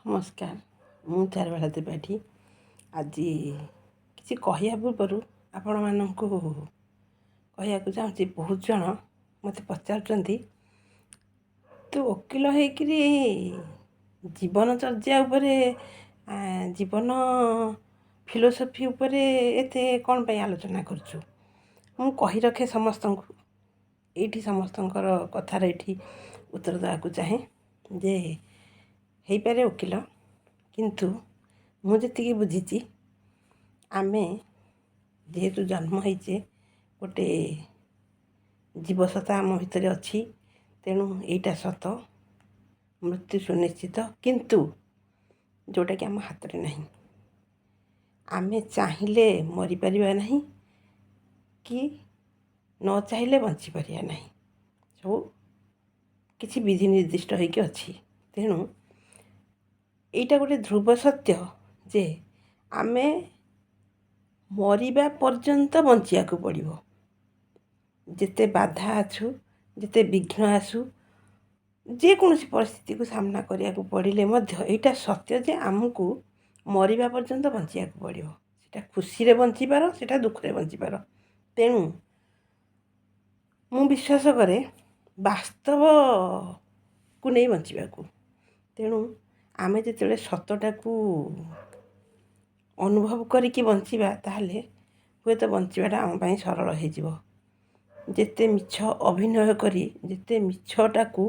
ନମସ୍କାର। ମୁଁ ଚାରୁବାଳା ତ୍ରିପାଠୀ। ଆଜି କିଛି କହିବା ପୂର୍ବରୁ ଆପଣମାନଙ୍କୁ କହିବାକୁ ଚାହୁଁଛି, ବହୁତ ଜଣ ମୋତେ ପଚାରୁଛନ୍ତି, ତୁ ଓକିଲ ହେଇକିରି ଜୀବନଚର୍ଯ୍ୟା ଉପରେ ଜୀବନ ଫିଲୋସଫି ଉପରେ ଏତେ କ'ଣ ପାଇଁ ଆଲୋଚନା କରୁଛୁ? ମୁଁ କହି ରଖେ ସମସ୍ତଙ୍କୁ, ଏଇଠି ସମସ୍ତଙ୍କର କଥାରେ ଏଇଠି ଉତ୍ତର ଦେବାକୁ ଚାହେଁ ଯେ ହେଇପାରେ ଓକିଲ, କିନ୍ତୁ ମୁଁ ଯେତିକି ବୁଝିଛି, ଆମେ ଯେହେତୁ ଜନ୍ମ ହେଇଛେ ଗୋଟେ ଜୀବସତ୍ତା ଆମ ଭିତରେ ଅଛି, ତେଣୁ ଏଇଟା ସତ, ମୃତ୍ୟୁ ସୁନିଶ୍ଚିତ, କିନ୍ତୁ ଯେଉଁଟାକି ଆମ ହାତରେ ନାହିଁ। ଆମେ ଚାହିଁଲେ ମରିପାରିବା ନାହିଁ କି ନ ଚାହିଁଲେ ବଞ୍ଚିପାରିବା ନାହିଁ। ସବୁ କିଛି ବିଧି ନିର୍ଦ୍ଦିଷ୍ଟ ହୋଇକି ଅଛି। ତେଣୁ ଏଇଟା ଗୋଟେ ଧ୍ରୁବ ସତ୍ୟ ଯେ ଆମେ ମରିବା ପର୍ଯ୍ୟନ୍ତ ବଞ୍ଚିବାକୁ ପଡ଼ିବ। ଯେତେ ବାଧା ଆସୁ, ଯେତେ ବିଘ୍ନ ଆସୁ, ଯେକୌଣସି ପରିସ୍ଥିତିକୁ ସାମ୍ନା କରିବାକୁ ପଡ଼ିଲେ ମଧ୍ୟ ଏଇଟା ସତ୍ୟ ଯେ ଆମକୁ ମରିବା ପର୍ଯ୍ୟନ୍ତ ବଞ୍ଚିବାକୁ ପଡ଼ିବ। ସେଇଟା ଖୁସିରେ ବଞ୍ଚିପାର, ସେଇଟା ଦୁଃଖରେ ବଞ୍ଚିପାର। ତେଣୁ ମୁଁ ବିଶ୍ୱାସ କରେ ବାସ୍ତବକୁ ନେଇ ବଞ୍ଚିବାକୁ। ତେଣୁ ଆମେ ଯେତେବେଳେ ସତଟାକୁ ଅନୁଭବ କରିକି ବଞ୍ଚିବା, ତାହେଲେ ହୁଏତ ବଞ୍ଚିବାଟା ଆମ ପାଇଁ ସରଳ ହୋଇଯିବ। ଯେତେ ମିଛ ଅଭିନୟ କରି, ଯେତେ ମିଛଟାକୁ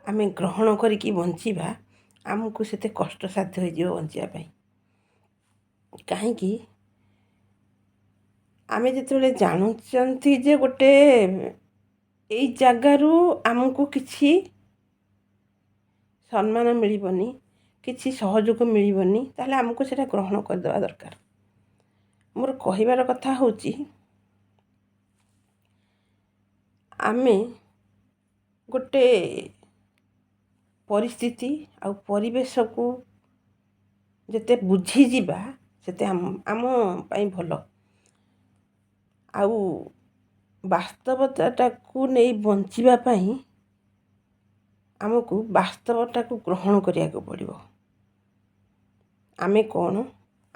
ଆମେ ଗ୍ରହଣ କରିକି ବଞ୍ଚିବା, ଆମକୁ ସେତେ କଷ୍ଟସାଧ୍ୟ ହୋଇଯିବ ବଞ୍ଚିବା ପାଇଁ। କାହିଁକି? ଆମେ ଯେତେବେଳେ ଜାଣୁଛନ୍ତି ଯେ ଗୋଟେ ଏଇ ଜାଗାରୁ ଆମକୁ କିଛି ସମ୍ମାନ ମିଳିବନି, କିଛି ସହଯୋଗ ମିଳିବନି, ତାହେଲେ ଆମକୁ ସେଇଟା ଗ୍ରହଣ କରିଦେବା ଦରକାର। ମୋର କହିବାର କଥା ହେଉଛି, ଆମେ ଗୋଟେ ପରିସ୍ଥିତି ଆଉ ପରିବେଶକୁ ଯେତେ ବୁଝିଯିବା, ସେତେ ଆମ ପାଇଁ ଭଲ। ଆଉ ବାସ୍ତବତାଟାକୁ ନେଇ ବଞ୍ଚିବା ପାଇଁ ଆମକୁ ବାସ୍ତବଟାକୁ ଗ୍ରହଣ କରିବାକୁ ପଡ଼ିବ। ଆମେ କ'ଣ,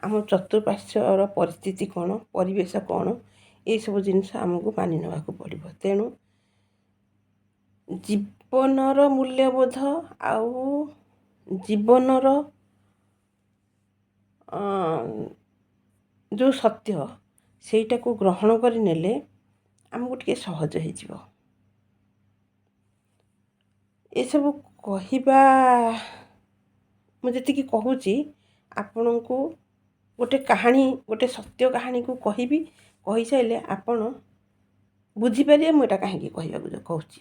ଆମ ଚତୁଃପାର୍ଶ୍ୱର ପରିସ୍ଥିତି କ'ଣ, ପରିବେଶ କ'ଣ, ଏସବୁ ଜିନିଷ ଆମକୁ ମାନି ନେବାକୁ ପଡ଼ିବ। ତେଣୁ ଜୀବନର ମୂଲ୍ୟବୋଧ ଆଉ ଜୀବନର ଯେଉଁ ସତ୍ୟ, ସେଇଟାକୁ ଗ୍ରହଣ କରିନେଲେ ଆମକୁ ଟିକେ ସହଜ ହେଇଯିବ। ଏସବୁ କହିବା, ମୁଁ ଯେତିକି କହୁଛି, ଆପଣଙ୍କୁ ଗୋଟେ କାହାଣୀ, ଗୋଟେ ସତ୍ୟ କାହାଣୀକୁ କହିବି। କହିସାରିଲେ ଆପଣ ବୁଝିପାରିବେ ମୁଁ ଏଇଟା କାହିଁକି କହିବାକୁ କହୁଛି।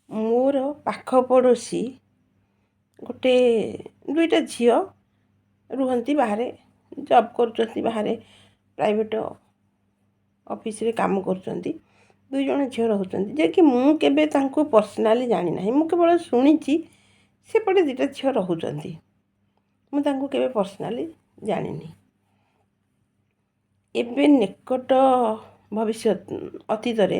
ମୋର ପାଖ ପଡ଼ୋଶୀ ଗୋଟେ ଦୁଇଟା ଝିଅ ରୁହନ୍ତି ବାହାରେ, ଜବ୍ କରୁଛନ୍ତି, ବାହାରେ ପ୍ରାଇଭେଟ୍ ଅଫିସରେ କାମ କରୁଛନ୍ତି। ଦୁଇ ଜଣ ଝିଅ ରହୁଛନ୍ତି, ଯେ କି ମୁଁ କେବେ ତାଙ୍କୁ ପର୍ସନାଲି ଜାଣିନାହିଁ। ମୁଁ କେବଳ ଶୁଣିଛି ସେପଟେ ଦୁଇଟା ଝିଅ ରହୁଛନ୍ତି, ମୁଁ ତାଙ୍କୁ କେବେ ପର୍ସନାଲି ଜାଣିନି। ଏବେ ନିକଟ ଭବିଷ୍ୟତ ଅତୀତରେ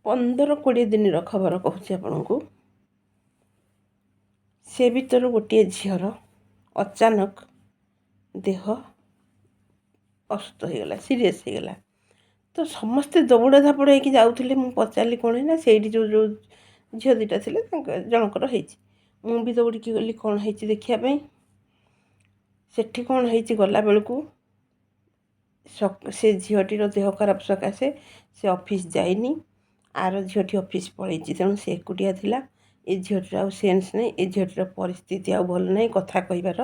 15-20 ଦିନର ଖବର କହୁଛି ଆପଣଙ୍କୁ। ସେ ଭିତରୁ ଗୋଟିଏ ଝିଅର ଅଚାନକ ଦେହ ଅସୁସ୍ଥ ହୋଇଗଲା, ସିରିୟସ୍ ହୋଇଗଲା। ତ ସମସ୍ତେ ଦୌଡ଼ା ଧାପଡ଼ ହେଇକି ଯାଉଥିଲେ। ମୁଁ ପଚାରିଲି କ'ଣ ନା, ସେଇଠି ଯେଉଁ ଝିଅ ଦୁଇଟା ଥିଲେ ତାଙ୍କ ଜଣଙ୍କର ହେଇଛି। ମୁଁ ବି ଦୌଡ଼ିକି ଗଲି କ'ଣ ହେଇଛି ଦେଖିବା ପାଇଁ। ସେଠି କ'ଣ ହେଇଛି, ଗଲାବେଳକୁ ସେ ଝିଅଟିର ଦେହ ଖରାପ ସକାଶେ ସେ ଅଫିସ୍ ଯାଇନି। ଆର ଝିଅଟି ଅଫିସ୍ ପଳେଇଛି, ତେଣୁ ସେ ଏକୁଟିଆ ଥିଲା। ଏ ଝିଅଟିର ଆଉ ସେନ୍ସ ନାହିଁ, ଏ ଝିଅଟିର ପରିସ୍ଥିତି ଆଉ ଭଲ ନାହିଁ, କଥା କହିବାର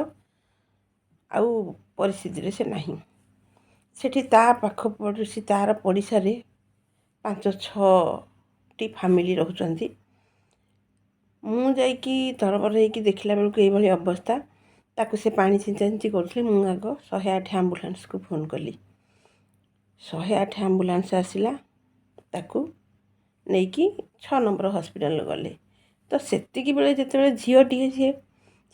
ଆଉ ପରିସ୍ଥିତିରେ ସେ ନାହିଁ। ସେଠି ତା ପାଖ ପଡ଼ୋଶୀ, ତା'ର ପଡ଼ିଶାରେ 5-6ଟି ଫ୍ୟାମିଲି ରହୁଛନ୍ତି। ମୁଁ ଯାଇକି ତରବର ହେଇକି ଦେଖିଲା ବେଳକୁ ଏଇଭଳି ଅବସ୍ଥା। ତାକୁ ସେ ପାଣି ଛିଞ୍ଚାଛିଞ୍ଚି କରୁଥିଲେ। ମୁଁ ଆଗ 108 ଆମ୍ବୁଲାନ୍ସକୁ ଫୋନ୍ କଲି। 108 ଆମ୍ବୁଲାନ୍ସ ଆସିଲା, ତାକୁ ନେଇକି 6 ନମ୍ବର ହସ୍ପିଟାଲ ଗଲେ। ତ ସେତିକି ବେଳେ ଯେତେବେଳେ ଝିଅଟିଏ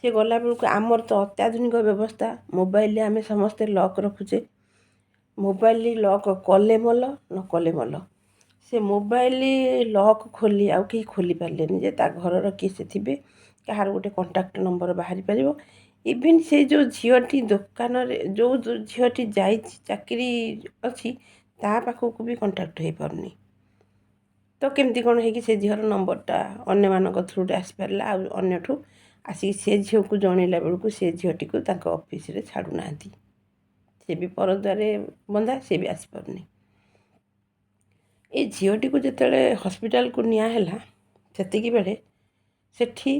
ସିଏ ଗଲାବେଳକୁ, ଆମର ତ ଅତ୍ୟାଧୁନିକ ବ୍ୟବସ୍ଥା, ମୋବାଇଲରେ ଆମେ ସମସ୍ତେ ଲକ୍ ରଖୁଛେ। ମୋବାଇଲ ଲକ୍ କଲେ ମଲ, ନ କଲେ ମଲ। ସେ ମୋବାଇଲ ଲକ୍ ଖୋଲି ଆଉ କେହି ଖୋଲି ପାରିଲେନି ଯେ ତା ଘରର କିଏ ସେ ଥିବେ, କାହାର ଗୋଟେ କଣ୍ଟାକ୍ଟ ନମ୍ବର ବାହାରି ପାରିବ। ଇଭିନ୍ ସେ ଯେଉଁ ଝିଅଟି ଦୋକାନରେ ଯେଉଁ ଝିଅଟି ଯାଇଛି ଚାକିରି ଅଛି ତା ପାଖକୁ ବି କଣ୍ଟାକ୍ଟ ହୋଇପାରୁନି। ତ କେମିତି କ'ଣ ହେଇକି ସେ ଝିଅର ନମ୍ବରଟା ଅନ୍ୟମାନଙ୍କ ଥ୍ରୁରେ ଆସିପାରିଲା, ଆଉ ଅନ୍ୟଠୁ ଆସିକି ସେ ଝିଅକୁ ଜଣେଇଲା ବେଳକୁ ସେ ଝିଅଟିକୁ ତାଙ୍କ ଅଫିସରେ ଛାଡ଼ୁନାହାନ୍ତି। ସେ ବି ପରଦାରେ ବନ୍ଧା, ସେ ବି ଆସିପାରୁନି। ଏ ଝିଅଟିକୁ ଯେତେବେଳେ ହସ୍ପିଟାଲକୁ ନିଆହେଲା ସେତିକି ବେଳେ ସେଠି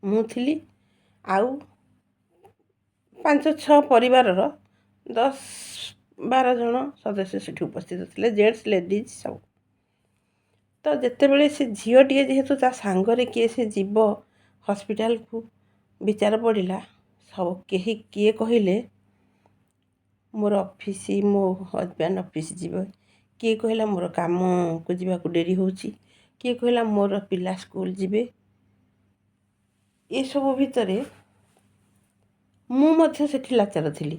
ମୁଁ ଥିଲି, ଆଉ 5-6 ପରିବାରର 10-12 ଜଣ ସଦସ୍ୟ ସେଠି ଉପସ୍ଥିତ ଥିଲେ, ଜେଣ୍ଟସ୍ ଲେଡ଼ିଜ୍ ସବୁ। ତ ଯେତେବେଳେ ସେ ଝିଅଟିଏ ଯେହେତୁ ତା ସାଙ୍ଗରେ କିଏ ସେ ଯିବ ହସ୍ପିଟାଲକୁ, ବିଚାର ପଡ଼ିଲା ସବୁ କିଏ କହିଲେ ମୋର ଅଫିସ୍, ମୋ ହଜବ୍ୟାଣ୍ଡ ଅଫିସ୍ ଯିବେ, କିଏ କହିଲା ମୋର କାମକୁ ଯିବାକୁ ଡେରି ହେଉଛି, କିଏ କହିଲା ମୋର ପିଲା ସ୍କୁଲ ଯିବେ। ଏସବୁ ଭିତରେ ମୁଁ ମଧ୍ୟ ସେଠି ଲାଚାର ଥିଲି।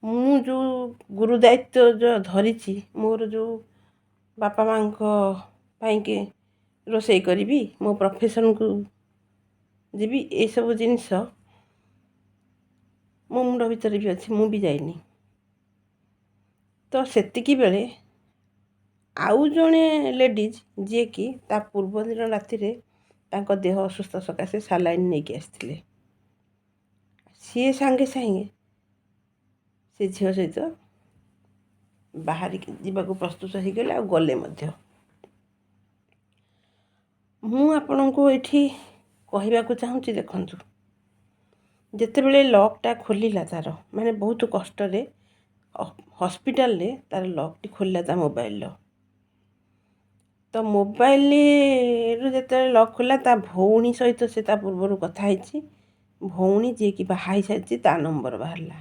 ମୁଁ ଯେଉଁ ଗୁରୁ ଦାୟିତ୍ୱ ଧରିଛି, ମୋର ଯେଉଁ ବାପା ମାଆଙ୍କ ପାଇଁକି ରୋଷେଇ କରିବି, ମୋ ପ୍ରଫେସନ୍କୁ ଯିବି, ଏସବୁ ଜିନିଷ ମୋ ମୁଣ୍ଡ ଭିତରେ ବି ଅଛି, ମୁଁ ବି ଯାଇନି। ତ ସେତିକି ବେଳେ ଆଉ ଜଣେ ଲେଡ଼ିଜ୍ ଯିଏକି ତା ପୂର୍ବଦିନ ରାତିରେ ତାଙ୍କ ଦେହ ଅସୁସ୍ଥ ସକାଶେ ସାଲାଇନ୍ ନେଇକି ଆସିଥିଲେ, ସିଏ ସାଙ୍ଗେ ସାଙ୍ଗେ ସେ ଝିଅ ସହିତ ବାହାରିକି ଯିବାକୁ ପ୍ରସ୍ତୁତ ହୋଇଗଲେ, ଆଉ ଗଲେ ମଧ୍ୟ। ମୁଁ ଆପଣଙ୍କୁ ଏଇଠି କହିବାକୁ ଚାହୁଁଛି, ଦେଖନ୍ତୁ, ଯେତେବେଳେ ଲକ୍ଟା ଖୋଲିଲା ତା'ର ମାନେ ବହୁତ କଷ୍ଟରେ ହସ୍ପିଟାଲରେ ତା'ର ଲକ୍ଟି ଖୋଲିଲା ତା ମୋବାଇଲର। ତ ମୋବାଇଲରୁ ଯେତେବେଳେ ଲକ୍ ଖୋଲିଲା, ତା ଭଉଣୀ ସହିତ ସେ ତା ପୂର୍ବରୁ କଥା ହେଇଛି, ଭଉଣୀ ଯିଏକି ବାହା ହେଇସାରିଛି ତା ନମ୍ବର ବାହାରିଲା।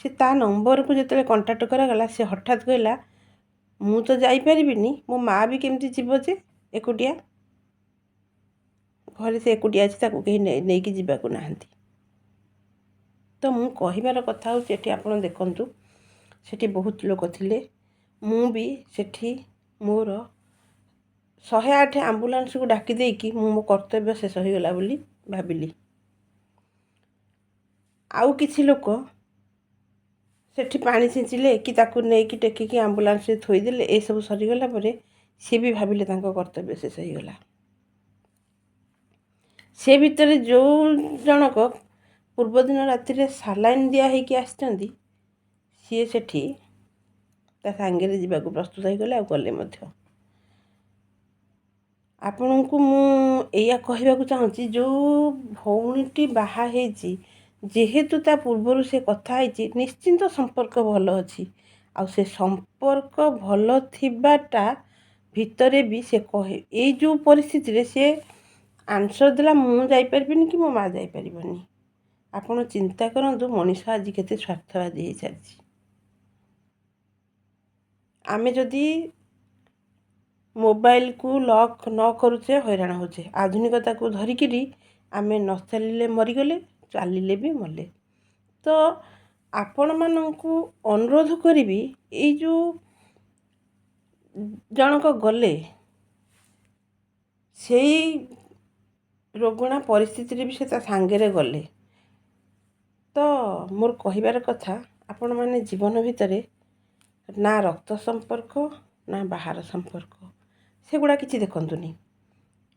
ସେ ତା ନମ୍ବରକୁ ଯେତେବେଳେ କଣ୍ଟାକ୍ଟ କରାଗଲା, ସେ ହଠାତ୍ କହିଲା ମୁଁ ତ ଯାଇପାରିବିନି, ମୋ ମାଆ ବି କେମିତି ଯିବ ଯେ ଏକୁଟିଆ, ଘରେ ସେ ଏକୁଟିଆ ଅଛି, ତାକୁ କେହି ନେଇକି ଯିବାକୁ ନାହାନ୍ତି। ତ ମୁଁ କହିବାର କଥା ହେଉଛି, ଏଠି ଆପଣ ଦେଖନ୍ତୁ, ସେଠି ବହୁତ ଲୋକ ଥିଲେ। ମୁଁ ବି ସେଠି ମୋର 108 ଆମ୍ବୁଲାନ୍ସକୁ ଡାକି ଦେଇକି ମୁଁ ମୋ କର୍ତ୍ତବ୍ୟ ଶେଷ ହୋଇଗଲା ବୋଲି ଭାବିଲି। ଆଉ କିଛି ଲୋକ ସେଠି ପାଣି ଛିଞ୍ଚିଲେ କି ତାକୁ ନେଇକି ଟେକିକି ଆମ୍ବୁଲାନ୍ସରେ ଥୋଇଦେଲେ। ଏସବୁ ସରିଗଲା ପରେ ସିଏ ବି ଭାବିଲେ ତାଙ୍କ କର୍ତ୍ତବ୍ୟ ଶେଷ ହୋଇଗଲା। ସେ ଭିତରେ ଯେଉଁ ଜଣକ ପୂର୍ବଦିନ ରାତିରେ ସାଲାଇନ୍ ଦିଆ ହେଇକି ଆସିଛନ୍ତି, ସିଏ ସେଠି ତା ସାଙ୍ଗରେ ଯିବାକୁ ପ୍ରସ୍ତୁତ ହୋଇଗଲେ, ଆଉ ଗଲେ ମଧ୍ୟ। ଆପଣଙ୍କୁ ମୁଁ ଏଇଆ କହିବାକୁ ଚାହୁଁଛି, ଯେଉଁ ଭଉଣୀଟି ବାହା ହେଇଛି, ଯେହେତୁ ତା ପୂର୍ବରୁ ସେ କଥା ହେଇଛି, ନିଶ୍ଚିନ୍ତ ସମ୍ପର୍କ ଭଲ ଅଛି। ଆଉ ସେ ସମ୍ପର୍କ ଭଲ ଥିବାଟା ଭିତରେ ବି ସେ ଏଇ ଯେଉଁ ପରିସ୍ଥିତିରେ ସେ ଆନ୍ସର୍ ଦେଲା ମୁଁ ଯାଇପାରିବିନି କି ମୋ ମା ଯାଇପାରିବନି। ଆପଣ ଚିନ୍ତା କରନ୍ତୁ, ମଣିଷ ଆଜି କେତେ ସ୍ୱାର୍ଥବାଦୀ ହେଇସାରିଛି। ଆମେ ଯଦି ମୋବାଇଲକୁ ଲକ୍ ନ କରୁଛେ ହଇରାଣ ହେଉଛେ। ଆଧୁନିକତାକୁ ଧରିକିରି ଆମେ ନ ଚାଲିଲେ ମରିଗଲେ, ଚାଲିଲେ ବି ମଲେ। ତ ଆପଣମାନଙ୍କୁ ଅନୁରୋଧ କରିବି, ଏଇ ଯେଉଁ ଜଣକ ଗଲେ ସେଇ ରୋଗଣା ପରିସ୍ଥିତିରେ ବି ସେ ତା ସାଙ୍ଗରେ ଗଲେ। ତ ମୋର କହିବାର କଥା, ଆପଣମାନେ ଜୀବନ ଭିତରେ ନା ରକ୍ତ ସମ୍ପର୍କ ନା ବାହାର ସମ୍ପର୍କ ସେଗୁଡ଼ା କିଛି ଦେଖନ୍ତୁନି।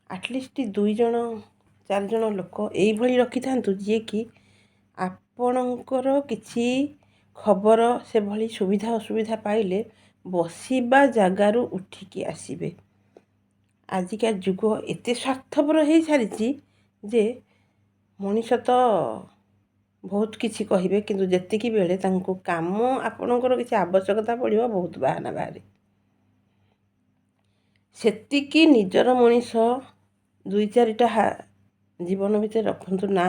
ଆଟଲିଷ୍ଟ 2-4 ଜଣ ଲୋକ ଏଇଭଳି ରଖିଥାନ୍ତୁ, ଯିଏକି ଆପଣଙ୍କର କିଛି ଖବର ସେଭଳି ସୁବିଧା ଅସୁବିଧା ପାଇଲେ ବସିବା ଜାଗାରୁ ଉଠିକି ଆସିବେ। ଆଜିକା ଯୁଗ ଏତେ ସ୍ୱାର୍ଥପର ହେଇସାରିଛି ଯେ ମଣିଷ ତ ବହୁତ କିଛି କହିବେ, କିନ୍ତୁ ଯେତିକି ବେଳେ ତାଙ୍କୁ କାମ ଆପଣଙ୍କର କିଛି ଆବଶ୍ୟକତା ପଡ଼ିବ, ବହୁତ ବାହାନା ବାହାରେ। ସେତିକି ନିଜର ମଣିଷ 2-4ଟା ଜୀବନ ଭିତରେ ରଖନ୍ତୁ। ନା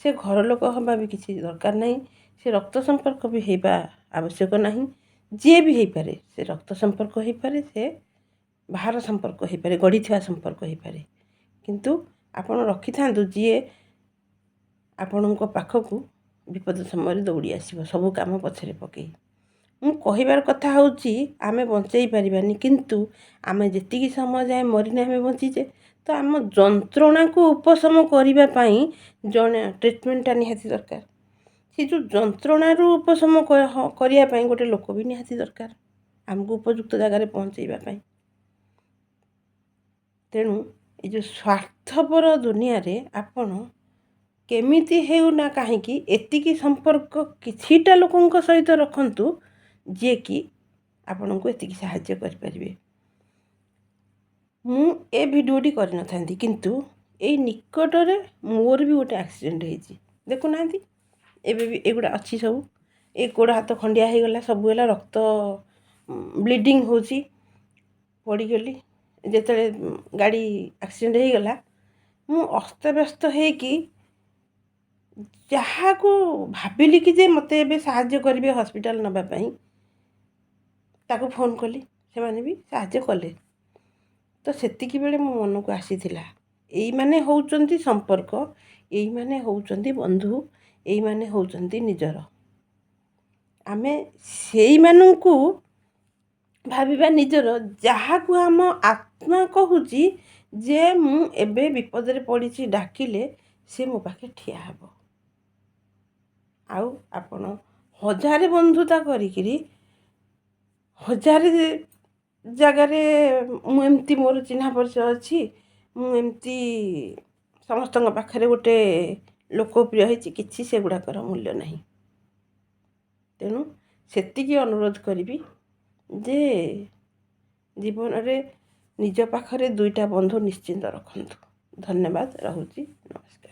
ସେ ଘର ଲୋକ ହେବା ବି କିଛି ଦରକାର ନାହିଁ, ସେ ରକ୍ତ ସମ୍ପର୍କ ବି ହେବା ଆବଶ୍ୟକ ନାହିଁ। ଯିଏ ବି ହେଇପାରେ, ସେ ରକ୍ତ ସମ୍ପର୍କ ହେଇପାରେ, ସେ ବାହାର ସମ୍ପର୍କ ହେଇପାରେ, ଗଢ଼ିଥିବା ସମ୍ପର୍କ ହେଇପାରେ, କିନ୍ତୁ ଆପଣ ରଖିଥାନ୍ତୁ ଯିଏ ଆପଣଙ୍କ ପାଖକୁ ବିପଦ ସମୟରେ ଦୌଡ଼ି ଆସିବ, ସବୁ କାମ ପଛରେ ପକାଇ। ମୁଁ କହିବାର କଥା ହେଉଛି ଆମେ ବଞ୍ଚେଇ ପାରିବାନି, କିନ୍ତୁ ଆମେ ଯେତିକି ସମୟ ଯାଏ ମରିନେ ଆମେ ବଞ୍ଚିଛେ। ତ ଆମ ଯନ୍ତ୍ରଣାକୁ ଉପଶମ କରିବା ପାଇଁ ଜଣେ ଟ୍ରିଟମେଣ୍ଟଟା ନିହାତି ଦରକାର। ସେ ଯେଉଁ ଯନ୍ତ୍ରଣାରୁ ଉପଶମ କରିବା ପାଇଁ ଗୋଟେ ଲୋକ ବି ନିହାତି ଦରକାର ଆମକୁ ଉପଯୁକ୍ତ ଜାଗାରେ ପହଞ୍ଚାଇବା ପାଇଁ। ତେଣୁ ଏ ଯେଉଁ ସ୍ୱାର୍ଥପର ଦୁନିଆରେ ଆପଣ କେମିତି ହେଉନା କାହିଁକି ଏତିକି ସମ୍ପର୍କ କିଛିଟା ଲୋକଙ୍କ ସହିତ ରଖନ୍ତୁ ଯିଏକି ଆପଣଙ୍କୁ ଏତିକି ସାହାଯ୍ୟ କରିପାରିବେ। ମୁଁ ଏ ଭିଡ଼ିଓଟି କରିନଥାନ୍ତି, କିନ୍ତୁ ଏଇ ନିକଟରେ ମୋର ବି ଗୋଟେ ଆକ୍ସିଡେଣ୍ଟ ହେଇଛି। ଦେଖୁନାହାନ୍ତି, ଏବେ ବି ଏଗୁଡ଼ା ଅଛି ସବୁ। ଏ ଗୋଡ଼ ହାତ ଖଣ୍ଡିଆ ହେଇଗଲା, ସବୁ ହେଲା, ରକ୍ତ ବ୍ଲିଡ଼ିଙ୍ଗ ହେଉଛି। ପଡ଼ିଗଲି ଯେତେବେଳେ ଗାଡ଼ି ଆକ୍ସିଡେଣ୍ଟ ହେଇଗଲା, ମୁଁ ଅସ୍ତବ୍ୟସ୍ତ ହେଇକି ଯାହାକୁ ଭାବିଲି କି ଯେ ମୋତେ ଏବେ ସାହାଯ୍ୟ କରିବେ ହସ୍ପିଟାଲ ନେବା ପାଇଁ, ତାକୁ ଫୋନ୍ କଲି, ସେମାନେ ବି ସାହାଯ୍ୟ କଲେ। ତ ସେତିକି ବେଳେ ମୋ ମନକୁ ଆସିଥିଲା ଏଇମାନେ ହେଉଛନ୍ତି ସମ୍ପର୍କ, ଏଇମାନେ ହେଉଛନ୍ତି ବନ୍ଧୁ, ଏଇମାନେ ହେଉଛନ୍ତି ନିଜର। ଆମେ ସେଇମାନଙ୍କୁ ଭାବିବା ନିଜର, ଯାହାକୁ ଆମ ଆତ୍ମା କହୁଛି ଯେ ମୁଁ ଏବେ ବିପଦରେ ପଡ଼ିଛି, ଡାକିଲେ ସେ ମୋ ପାଖେ ଠିଆ ହେବ। ଆଉ ଆପଣ ହଜାରେ ବନ୍ଧୁତା କରିକିରି ହଜାରେ ଜାଗାରେ ମୁଁ ଏମିତି ମୋର ଚିହ୍ନା ପରିଚୟ ଅଛି, ମୁଁ ଏମିତି ସମସ୍ତଙ୍କ ପାଖରେ ଗୋଟେ ଲୋକପ୍ରିୟ ହେଇଛି, କିଛି ସେଗୁଡ଼ାକର ମୂଲ୍ୟ ନାହିଁ। ତେଣୁ ସେତିକି ଅନୁରୋଧ କରିବି ଯେ ଜୀବନରେ ନିଜ ପାଖରେ 2ଟା ବନ୍ଧୁ ନିଶ୍ଚିନ୍ତ ରଖନ୍ତୁ। ଧନ୍ୟବାଦ, ରହୁଛି, ନମସ୍କାର।